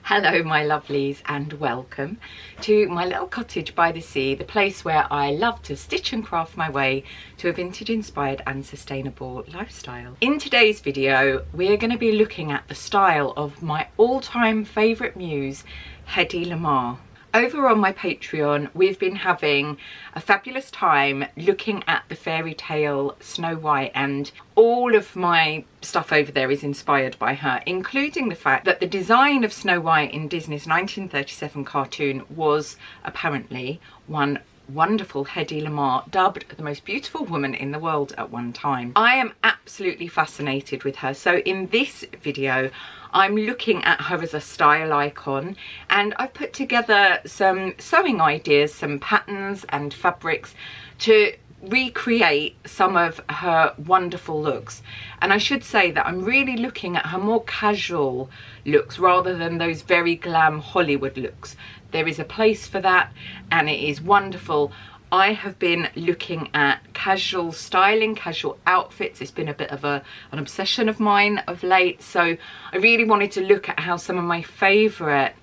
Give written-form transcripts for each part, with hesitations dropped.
Hello my lovelies and welcome to my little cottage by the sea, the place where I love to stitch and craft my way to a vintage inspired and sustainable lifestyle. In today's video we're going to be looking at the style of my all-time favourite muse, Hedy Lamarr. Over on my Patreon we've been having a fabulous time looking at the fairy tale Snow White, and all of my stuff over there is inspired by her, including the fact that the design of Snow White in Disney's 1937 cartoon was apparently one wonderful Hedy Lamarr, dubbed the most beautiful woman in the world at one time. I am absolutely fascinated with her, so in this video I'm looking at her as a style icon, and I've put together some sewing ideas, some patterns and fabrics to recreate some of her wonderful looks. And I should say that I'm really looking at her more casual looks rather than those very glam Hollywood looks. There is a place for that and it is wonderful. I have been looking at casual styling, casual outfits. It's been a bit of an obsession of mine of late, so I really wanted to look at how some of my favourite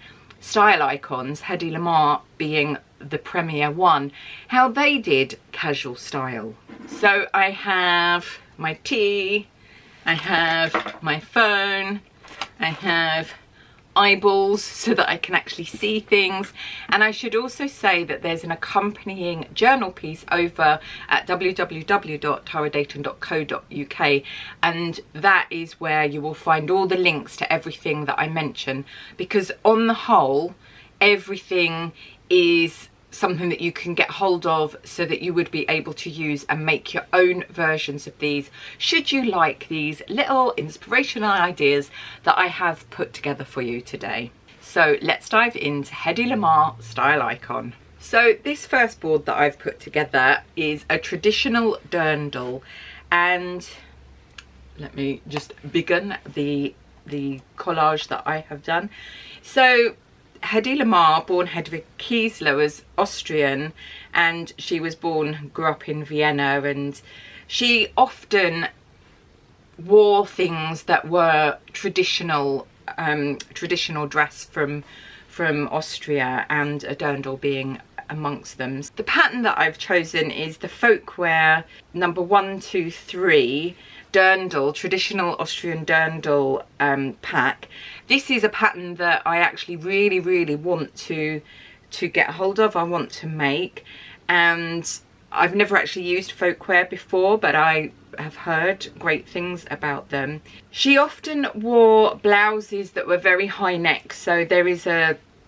style icons, Hedy Lamarr being the premier one, how they did casual style. So I have my tea, I have my phone, I have eyeballs so that I can actually see things, and I should also say that there's an accompanying journal piece over at www.taradeighton.co.uk, and that is where you will find all the links to everything that I mention, because on the whole everything is something that you can get hold of so that you would be able to use and make your own versions of these should you like these little inspirational ideas that I have put together for you today. So let's dive into Hedy Lamarr style icon. So this first board that I've put together is a traditional dirndl, and let me just begin the collage that I have done. So Hedy Lamarr, born Hedwig Kiesler, was Austrian, and she grew up in Vienna, and she often wore things that were traditional dress from Austria, and a dirndl being amongst them. The pattern that I've chosen is the folkwear number 123 dirndl, traditional Austrian dirndl pack. This is a pattern that I actually really want to get hold of, I want to make, and I've never actually used folkwear before, but I have heard great things about them. She often wore blouses that were very high neck, so there is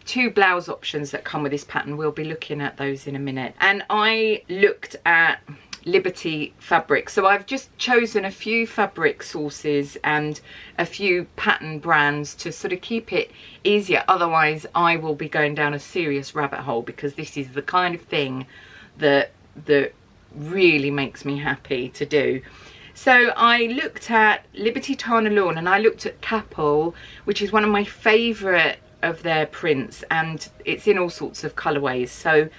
two blouse options that come with this pattern. We'll be looking at those in a minute. And I looked at Liberty fabric, so I've just chosen a few fabric sources and a few pattern brands to sort of keep it easier, otherwise I will be going down a serious rabbit hole, because this is the kind of thing that really makes me happy to do. So I looked at Liberty Tana Lawn, and I looked at Capel, which is one of my favourite of their prints, and it's in all sorts of colourways. So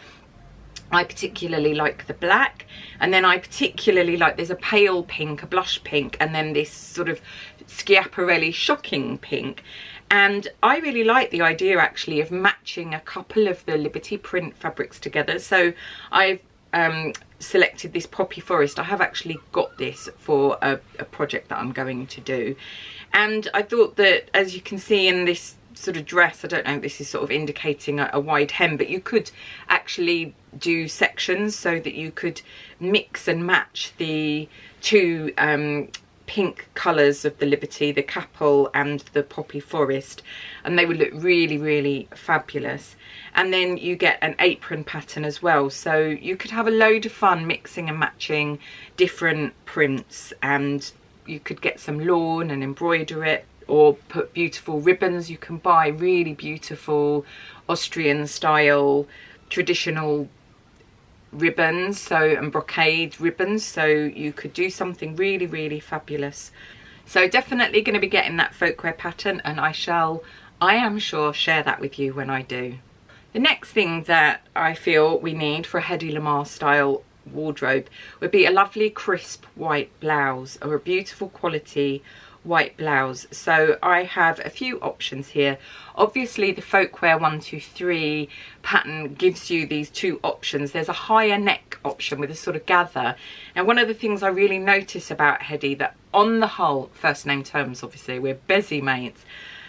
I particularly like the black, and then I particularly like, there's a pale pink, a blush pink, and then this sort of Schiaparelli shocking pink. And I really like the idea actually of matching a couple of the Liberty print fabrics together. So I've selected this Poppy Forest. I have actually got this for a project that I'm going to do, and I thought that, as you can see in this sort of dress, I don't know if this is sort of indicating a wide hem, but you could actually do sections so that you could mix and match the two pink colours of the Liberty, the Capel and the Poppy Forest, and they would look really fabulous. And then you get an apron pattern as well, so you could have a load of fun mixing and matching different prints, and you could get some lawn and embroider it, or put beautiful ribbons. You can buy really beautiful Austrian style traditional ribbons, and brocade ribbons, so you could do something really fabulous. So definitely going to be getting that folkwear pattern, and I am sure, share that with you when I do. The next thing that I feel we need for a Hedy Lamarr style wardrobe would be a lovely crisp white blouse, or a beautiful quality white blouse. So I have a few options here. Obviously the Folkwear 123 pattern gives you these two options. There's a higher neck option with a sort of gather. And one of the things I really notice about Hedy, that on the whole, first name terms obviously, we're busy mates,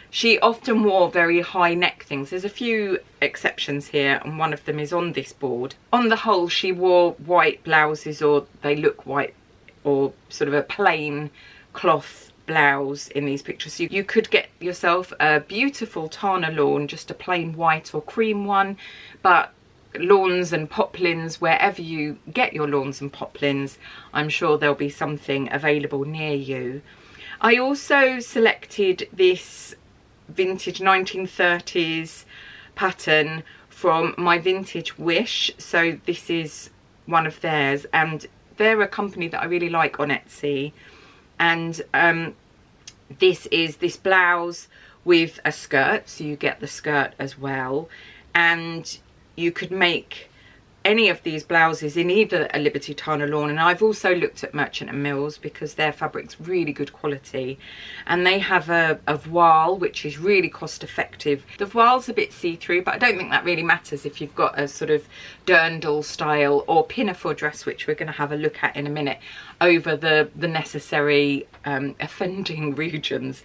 she often wore very high neck things. There's a few exceptions here, and one of them is on this board. On the whole, she wore white blouses, or they look white, or sort of a plain cloth blouse in these pictures. So you could get yourself a beautiful Tana lawn, just a plain white or cream one, but lawns and poplins, wherever you get your lawns and poplins, I'm sure there'll be something available near you. I also selected this vintage 1930s pattern from My Vintage Wish. So this is one of theirs, and they're a company that I really like on Etsy. And this is this blouse with a skirt, so you get the skirt as well, and you could make any of these blouses in either a Liberty Tana lawn. And I've also looked at Merchant and Mills because their fabric's really good quality, and they have a voile which is really cost effective. The voile's a bit see-through, but I don't think that really matters if you've got a sort of dirndl style or pinafore dress, which we're going to have a look at in a minute, over the necessary offending regions.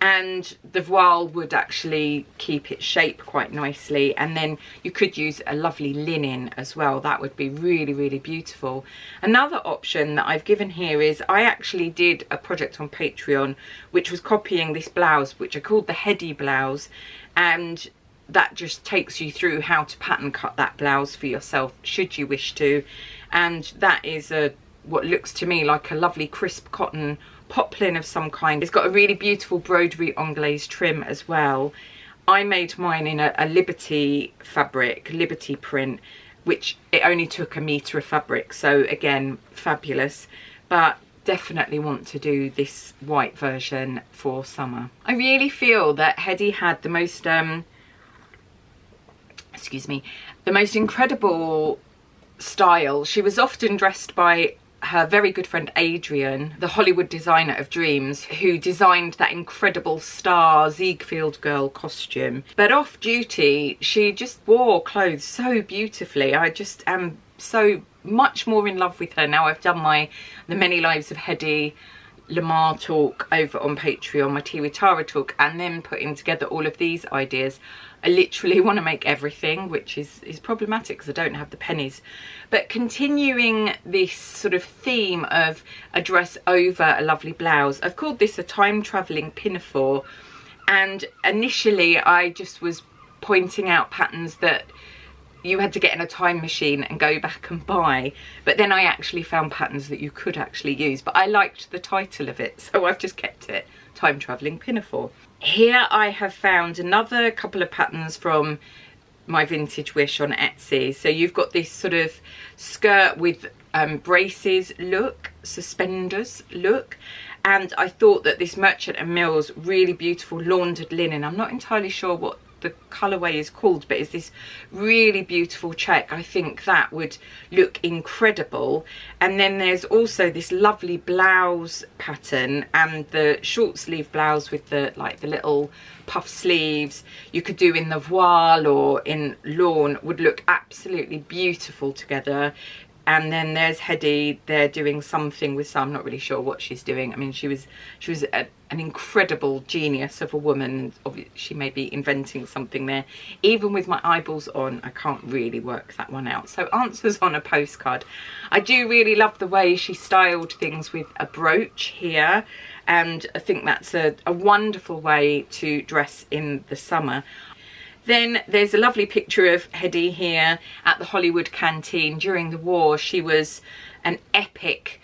And the voile would actually keep its shape quite nicely, and then you could use a lovely linen as well. That would be really, really beautiful. Another option that I've given here is, I actually did a project on Patreon which was copying this blouse, which I called the Hedy blouse, and that just takes you through how to pattern cut that blouse for yourself should you wish to. And that is what looks to me like a lovely crisp cotton poplin of some kind. It's got a really beautiful broderie anglaise trim as well. I made mine in a Liberty fabric, Liberty print, which it only took 1 metre of fabric, so again, fabulous. But definitely want to do this white version for summer. I really feel that Hedy had the most the most incredible style. She was often dressed by her very good friend Adrian, the Hollywood designer of dreams, who designed that incredible star Ziegfeld girl costume. But off duty, she just wore clothes so beautifully. I just am so much more in love with her now. I've done the Many Lives of Hedy Lamarr talk over on Patreon, my Tea with Tara talk, and then putting together all of these ideas. I literally want to make everything, which is problematic because I don't have the pennies. But continuing this sort of theme of a dress over a lovely blouse, I've called this a time-travelling pinafore. And initially I just was pointing out patterns that you had to get in a time machine and go back and buy, but then I actually found patterns that you could actually use. But I liked the title of it, so I've just kept it Time Travelling Pinafore. Here I have found another couple of patterns from My Vintage Wish on Etsy. So you've got this sort of skirt with braces look, suspenders look, and I thought that this Merchant and Mills really beautiful laundered linen, I'm not entirely sure what the colourway is called, but it's this really beautiful check. I think that would look incredible. And then there's also this lovely blouse pattern, and the short sleeve blouse with the little puff sleeves you could do in the voile or in lawn would look absolutely beautiful together. And then there's Hedy there doing something with some, I'm not really sure what she's doing. I mean, she was an incredible genius of a woman. She may be inventing something there. Even with my eyeballs on, I can't really work that one out. So answers on a postcard. I do really love the way she styled things with a brooch here, and I think that's a wonderful way to dress in the summer. Then there's a lovely picture of Hedy here at the Hollywood canteen during the war. She was an epic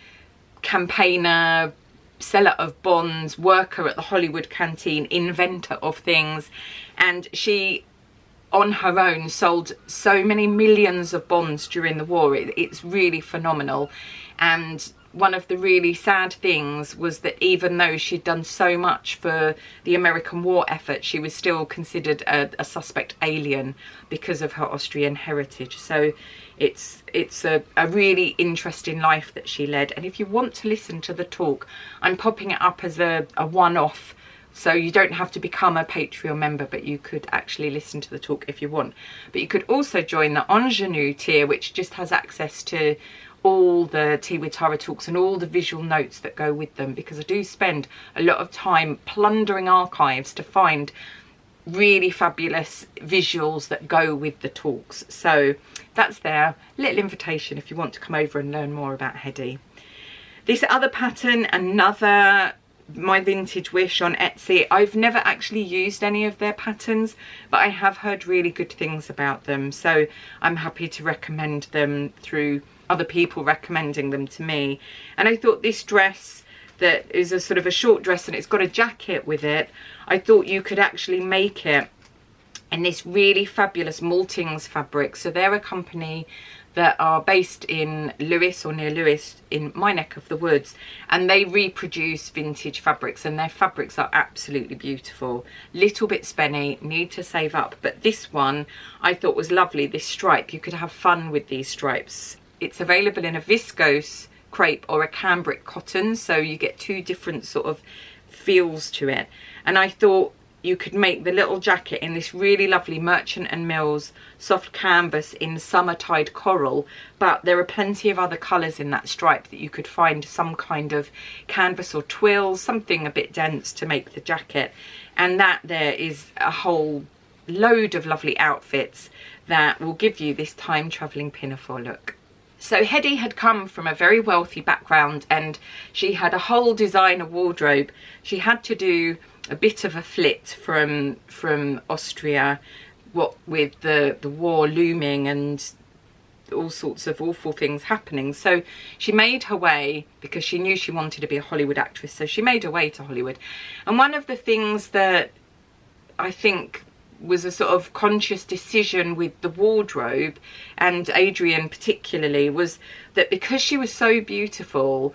campaigner, seller of bonds, worker at the Hollywood canteen, inventor of things, and she on her own sold so many millions of bonds during the war. It's really phenomenal. And one of the really sad things was that even though she'd done so much for the American war effort, she was still considered a suspect alien because of her Austrian heritage. So it's a really interesting life that she led. And if you want to listen to the talk, I'm popping it up as a one-off, so you don't have to become a Patreon member, but you could actually listen to the talk if you want. But you could also join the Ingenue tier, which just has access to all the Tea with Tara talks and all the visual notes that go with them, because I do spend a lot of time plundering archives to find really fabulous visuals that go with the talks. So that's their little invitation if you want to come over and learn more about Hedy. This other pattern, another My Vintage Wish on Etsy. I've never actually used any of their patterns, but I have heard really good things about them, so I'm happy to recommend them through other people recommending them to me. And I thought this dress, that is a sort of a short dress and it's got a jacket with it, I thought you could actually make it in this really fabulous Maltings fabric. So they're a company that are based in Lewes, or near Lewes, in my neck of the woods, and they reproduce vintage fabrics, and their fabrics are absolutely beautiful. Little bit spenny, need to save up, but this one I thought was lovely. This stripe, you could have fun with these stripes. It's available in a viscose crepe or a cambric cotton, so you get two different sort of feels to it. And I thought you could make the little jacket in this really lovely Merchant & Mills soft canvas in Summertide Coral, but there are plenty of other colours in that stripe that you could find some kind of canvas or twill, something a bit dense to make the jacket. And that there is a whole load of lovely outfits that will give you this time-travelling pinafore look. So Hedy had come from a very wealthy background, and she had a whole designer wardrobe. She had to do a bit of a flit from Austria, what with the war looming and all sorts of awful things happening. So she made her way, because she knew she wanted to be a Hollywood actress, so she made her way to Hollywood. And one of the things that I think was a sort of conscious decision with the wardrobe, and Adrian particularly, was that because she was so beautiful,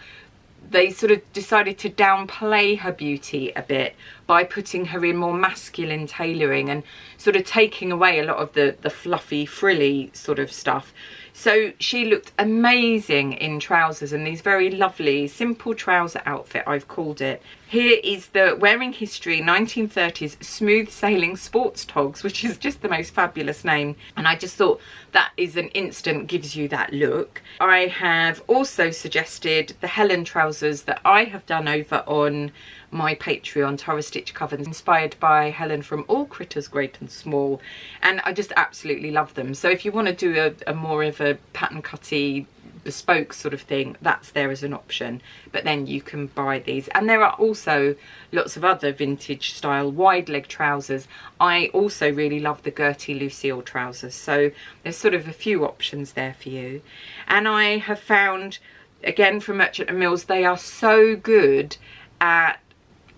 they sort of decided to downplay her beauty a bit by putting her in more masculine tailoring and sort of taking away a lot of the fluffy, frilly sort of stuff. So she looked amazing in trousers, and these very lovely simple trouser outfit, I've called it. Here is the Wearing History 1930s Smooth Sailing Sports Togs, which is just the most fabulous name. And I just thought that is an instant gives you that look. I have also suggested the Helen trousers that I have done over on my Patreon, Tara Stitch Covers, inspired by Helen from All Critters Great and Small, and I just absolutely love them. So if you want to do a more of a pattern cutty bespoke sort of thing, that's there as an option, but then you can buy these. And there are also lots of other vintage style wide leg trousers. I also really love the Gertie Lucille trousers, so there's sort of a few options there for you. And I have found, again from Merchant & Mills, they are so good at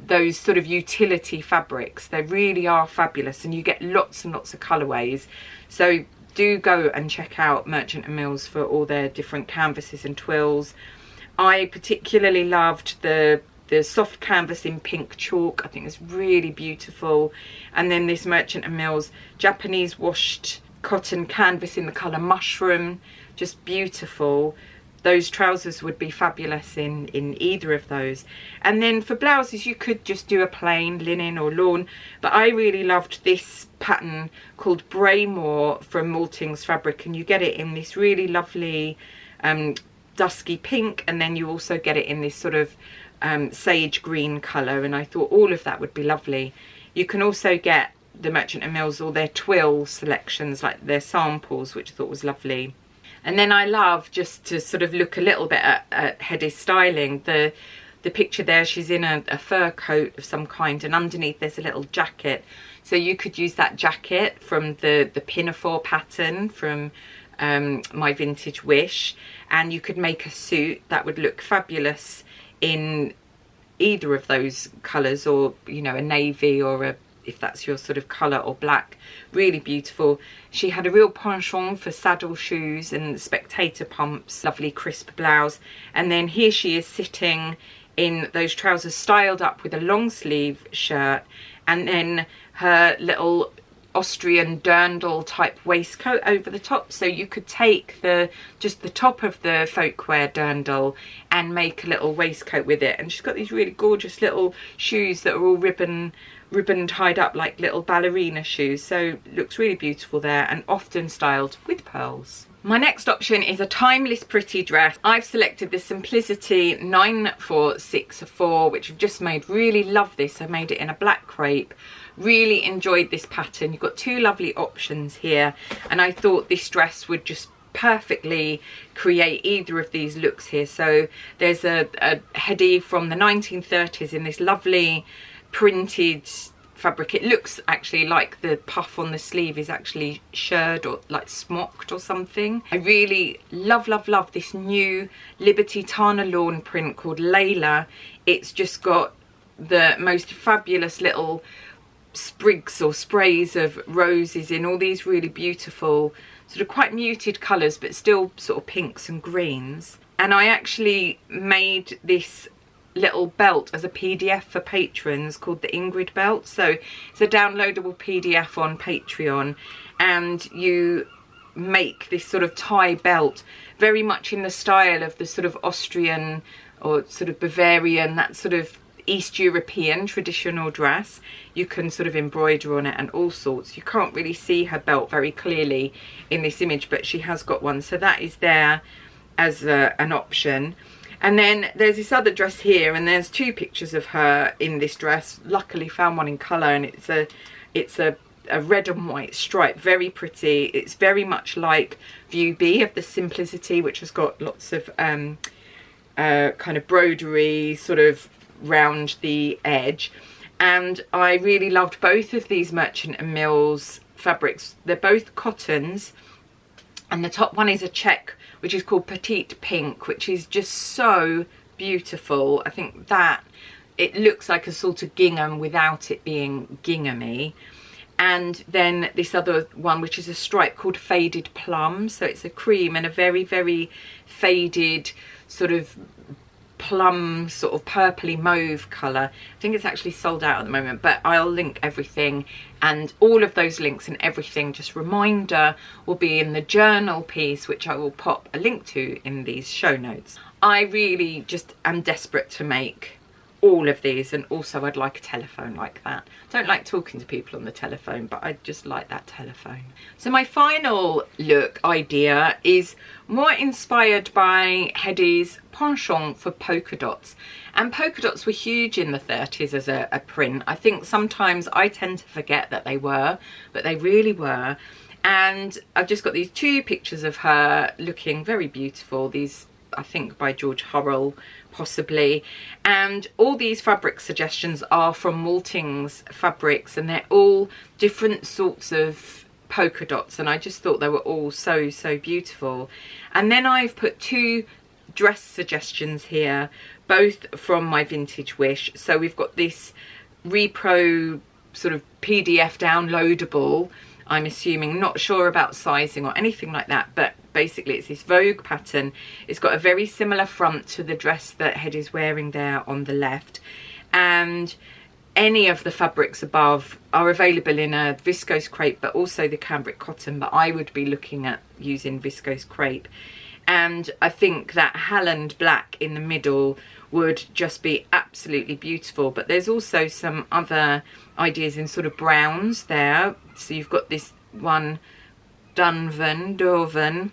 those sort of utility fabrics. They really are fabulous, and you get lots and lots of colorways. So do go and check out Merchant & Mills for all their different canvases and twills. I particularly loved the soft canvas in pink chalk. I think it's really beautiful. And then this Merchant & Mills Japanese washed cotton canvas in the color Mushroom, just beautiful. Those trousers would be fabulous in either of those. And then for blouses, you could just do a plain linen or lawn, but I really loved this pattern called Braymore from Maltings Fabric, and you get it in this really lovely dusky pink, and then you also get it in this sort of sage green colour, and I thought all of that would be lovely. You can also get the Merchant & Mills or their twill selections, like their samples, which I thought was lovely. And then I love, just to sort of look a little bit at Hedy's styling, the picture there, she's in a fur coat of some kind, and underneath there's a little jacket. So you could use that jacket from the Pinafore pattern from My Vintage Wish, and you could make a suit that would look fabulous in either of those colours, or, you know, a navy or if that's your sort of colour, or black. Really beautiful. She had a real penchant for saddle shoes and spectator pumps. Lovely crisp blouse. And then here she is sitting in those trousers styled up with a long sleeve shirt, and then her little Austrian dirndl type waistcoat over the top. So you could take just the top of the folkwear dirndl and make a little waistcoat with it. And she's got these really gorgeous little shoes that are all ribbon tied up like little ballerina shoes. So it looks really beautiful there, and often styled with pearls. My next option is a timeless pretty dress. I've selected the Simplicity 9464, which I've just made. Really love this. I made it in a black crepe. Really enjoyed this pattern. You've got two lovely options here, and I thought this dress would just perfectly create either of these looks here. So there's a Hedy from the 1930s in this lovely printed fabric. It looks actually like the puff on the sleeve is actually shirred or like smocked or something. I really love this new Liberty Tana lawn print called Layla. It's just got the most fabulous little sprigs or sprays of roses in all these really beautiful sort of quite muted colours, but still sort of pinks and greens. And I actually made this little belt as a PDF for patrons called the Ingrid belt. So it's a downloadable PDF on Patreon, and you make this sort of tie belt very much in the style of the sort of Austrian or sort of Bavarian, that sort of East European traditional dress. You can sort of embroider on it and all sorts. You can't really see her belt very clearly in this image, but she has got one, so that is there as an option. And then there's this other dress here, and there's two pictures of her in this dress. Luckily found one in colour, and it's a red and white stripe, very pretty. It's very much like View B of the Simplicity, which has got lots of kind of broderie sort of round the edge. And I really loved both of these Merchant and Mills fabrics. They're both cottons, and the top one is a check which is called Petite Pink, which is just so beautiful. I think that it looks like a sort of gingham without it being ginghamy. And then this other one, which is a stripe called Faded Plum. So it's a cream and a very, very faded sort of plum, sort of purpley mauve colour. I think it's actually sold out at the moment, but I'll link everything, and all of those links and everything, just reminder, will be in the journal piece, which I will pop a link to in these show notes. I really just am desperate to make all of these, and also I'd like a telephone like that. I don't like talking to people on the telephone, but I just like that telephone. So my final look idea is more inspired by Hedy's penchant for polka dots. And polka dots were huge in the 30s as a print. I think sometimes I tend to forget that they were, but they really were. And I've just got these two pictures of her looking very beautiful. These, I think, by George Hurrell possibly. And all these fabric suggestions are from Maltings Fabrics, and they're all different sorts of polka dots, and I just thought they were all so beautiful. And then I've put two dress suggestions here, both from my Vintage Wish. So we've got this repro sort of PDF downloadable, I'm assuming, not sure about sizing or anything like that, but basically it's this Vogue pattern. It's got a very similar front to the dress that Hedy's wearing there on the left, and any of the fabrics above are available in a viscose crepe, but also the cambric cotton, but I would be looking at using viscose crepe. And I think that Holland black in the middle would just be absolutely beautiful. But there's also some other ideas in sort of browns there. So you've got this one Doven,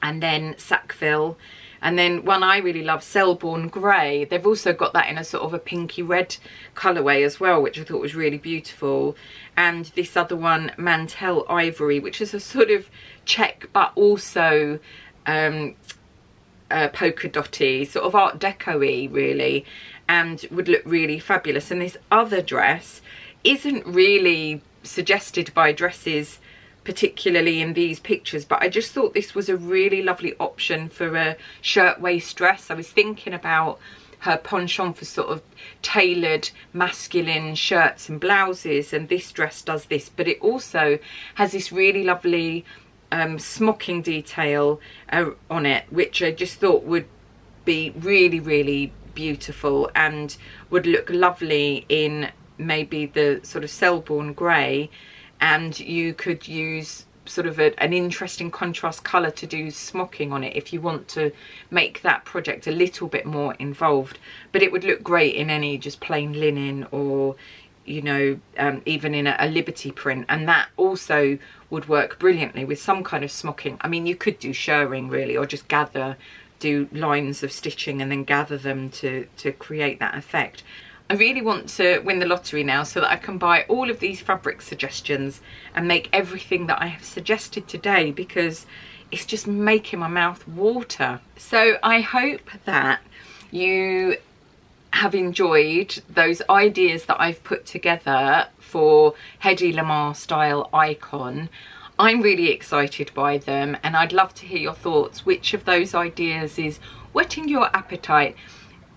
and then Sackville, and then one I really love, Selborne Grey. They've also got that in a sort of a pinky red colourway as well, which I thought was really beautiful. And this other one, Mantell Ivory, which is a sort of check but also polka dotty, sort of art deco-y really, and would look really fabulous. And this other dress isn't really suggested by dresses particularly in these pictures, but I just thought this was a really lovely option for a shirtwaist dress. I was thinking about her penchant for sort of tailored masculine shirts and blouses, and this dress does this, but it also has this really lovely smocking detail on it, which I just thought would be really, really beautiful and would look lovely in maybe the sort of Selborne grey, and you could use sort of an interesting contrast colour to do smocking on it if you want to make that project a little bit more involved. But it would look great in any just plain linen, or you know, even in a Liberty print, and that also would work brilliantly with some kind of smocking. I mean, you could do shirring really, or just do lines of stitching and then gather them to create that effect. I really want to win the lottery now so that I can buy all of these fabric suggestions and make everything that I have suggested today, because it's just making my mouth water. So I hope that you have enjoyed those ideas that I've put together for Hedy Lamarr style icon. I'm really excited by them, and I'd love to hear your thoughts. Which of those ideas is whetting your appetite?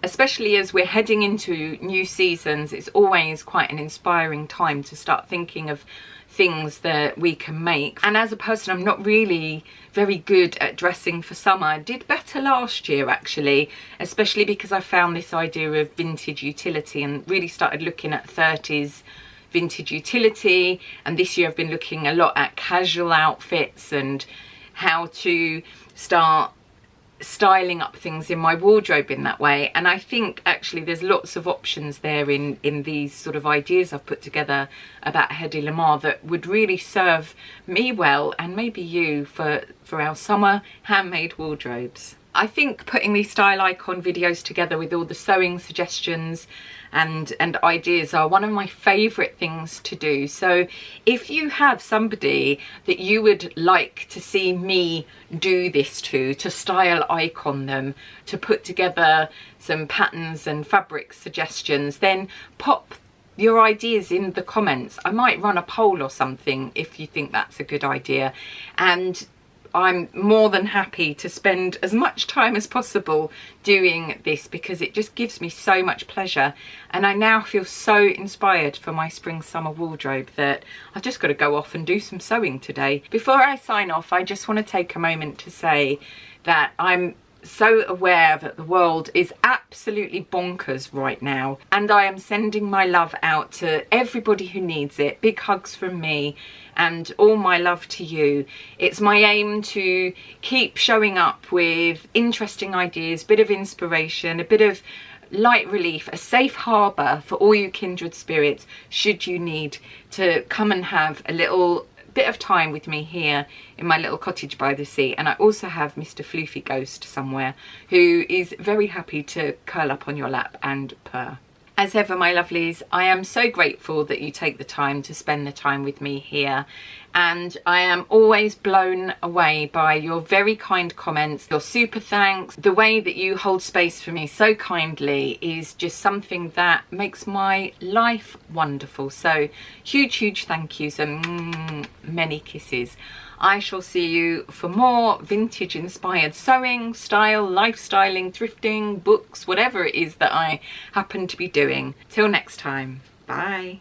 Especially as we're heading into new seasons, it's always quite an inspiring time to start thinking of things that we can make. And as a person, I'm not really very good at dressing for summer. I did better last year actually, especially because I found this idea of vintage utility and really started looking at 30s vintage utility. And this year I've been looking a lot at casual outfits and how to start styling up things in my wardrobe in that way. And I think actually there's lots of options there in these sort of ideas I've put together about Hedy Lamarr that would really serve me well, and maybe you, for our summer handmade wardrobes. I think putting these style icon videos together with all the sewing suggestions and ideas are one of my favourite things to do. So if you have somebody that you would like to see me do this to style icon them, to put together some patterns and fabric suggestions, then pop your ideas in the comments. I might run a poll or something if you think that's a good idea, and I'm more than happy to spend as much time as possible doing this, because it just gives me so much pleasure. And I now feel so inspired for my spring summer wardrobe that I've just got to go off and do some sewing today. Before I sign off, I just want to take a moment to say that I'm so aware that the world is absolutely bonkers right now, and I am sending my love out to everybody who needs it. Big hugs from me and all my love to you. It's my aim to keep showing up with interesting ideas, bit of inspiration, a bit of light relief, a safe harbour for all you kindred spirits should you need to come and have a little bit of time with me here in my little cottage by the sea. And I also have Mr. Floofy Ghost somewhere who is very happy to curl up on your lap and purr. As ever, my lovelies, I am so grateful that you take the time to spend the time with me here, and I am always blown away by your very kind comments, your super thanks. The way that you hold space for me so kindly is just something that makes my life wonderful. So huge thank yous and many kisses. I shall see you for more vintage inspired sewing, style, lifestyling, thrifting, books, whatever it is that I happen to be doing. Till next time, bye.